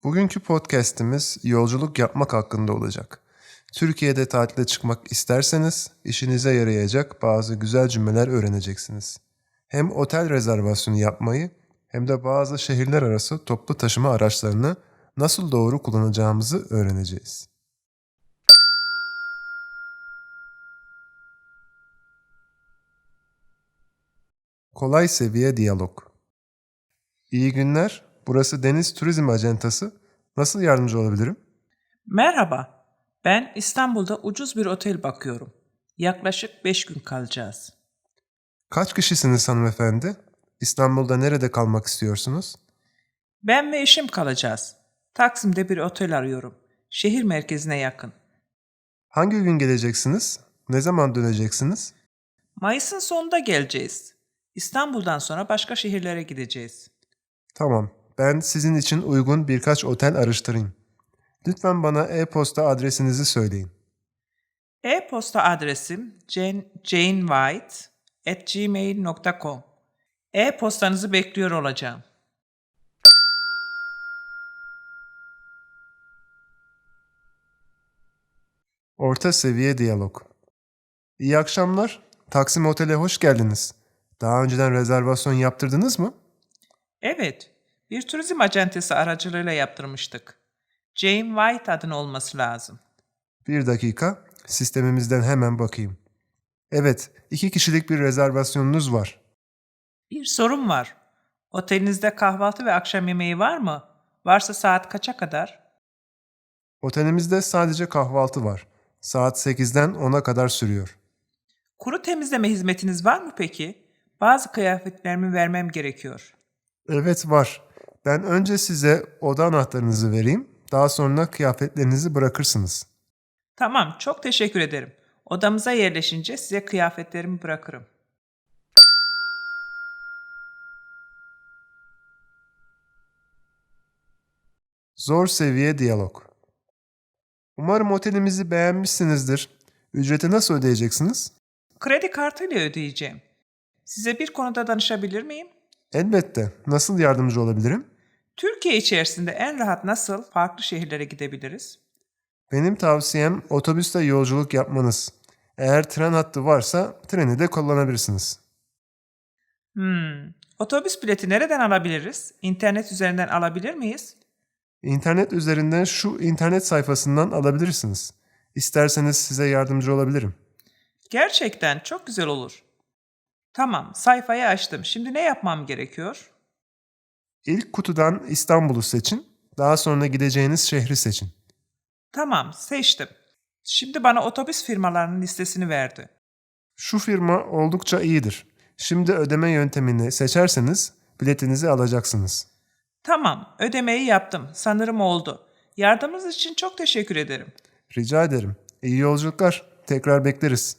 Bugünkü podcast'imiz yolculuk yapmak hakkında olacak. Türkiye'de tatile çıkmak isterseniz işinize yarayacak bazı güzel cümleler öğreneceksiniz. Hem otel rezervasyonu yapmayı hem de bazı şehirler arası toplu taşıma araçlarını nasıl doğru kullanacağımızı öğreneceğiz. Kolay seviye diyalog. İyi günler. Burası Deniz Turizm Acentası. Nasıl yardımcı olabilirim? Merhaba, ben İstanbul'da ucuz bir otel bakıyorum. Yaklaşık 5 gün kalacağız. Kaç kişisiniz hanımefendi? İstanbul'da nerede kalmak istiyorsunuz? Ben ve eşim kalacağız. Taksim'de bir otel arıyorum. Şehir merkezine yakın. Hangi gün geleceksiniz? Ne zaman döneceksiniz? Mayıs'ın sonunda geleceğiz. İstanbul'dan sonra başka şehirlere gideceğiz. Tamam. Ben sizin için uygun birkaç otel araştırayım. Lütfen bana e-posta adresinizi söyleyin. E-posta adresim janewhite@gmail.com. E-postanızı bekliyor olacağım. Orta seviye diyalog. İyi akşamlar. Taksim Otel'e hoş geldiniz. Daha önceden rezervasyon yaptırdınız mı? Evet, bir turizm acentesi aracılığıyla yaptırmıştık. Jane White adın olması lazım. Bir dakika. Sistemimizden hemen bakayım. Evet, 2 kişilik bir rezervasyonunuz var. Bir sorum var. Otelinizde kahvaltı ve akşam yemeği var mı? Varsa saat kaça kadar? Otelimizde sadece kahvaltı var. Saat 8'den 10'a kadar sürüyor. Kuru temizleme hizmetiniz var mı peki? Bazı kıyafetlerimi vermem gerekiyor. Evet var. Ben önce size oda anahtarınızı vereyim. Daha sonra kıyafetlerinizi bırakırsınız. Tamam, çok teşekkür ederim. Odamıza yerleşince size kıyafetlerimi bırakırım. Zor seviye diyalog. Umarım otelimizi beğenmişsinizdir. Ücreti nasıl ödeyeceksiniz? Kredi kartıyla ödeyeceğim. Size bir konuda danışabilir miyim? Elbette. Nasıl yardımcı olabilirim? Türkiye içerisinde en rahat nasıl farklı şehirlere gidebiliriz? Benim tavsiyem otobüste yolculuk yapmanız. Eğer tren hattı varsa treni de kullanabilirsiniz. Otobüs bileti nereden alabiliriz? İnternet üzerinden alabilir miyiz? İnternet üzerinden şu internet sayfasından alabilirsiniz. İsterseniz size yardımcı olabilirim. Gerçekten çok güzel olur. Tamam, sayfayı açtım. Şimdi ne yapmam gerekiyor? İlk kutudan İstanbul'u seçin. Daha sonra gideceğiniz şehri seçin. Tamam, seçtim. Şimdi bana otobüs firmalarının listesini verdi. Şu firma oldukça iyidir. Şimdi ödeme yöntemini seçerseniz biletinizi alacaksınız. Tamam, ödemeyi yaptım. Sanırım oldu. Yardımınız için çok teşekkür ederim. Rica ederim. İyi yolculuklar. Tekrar bekleriz.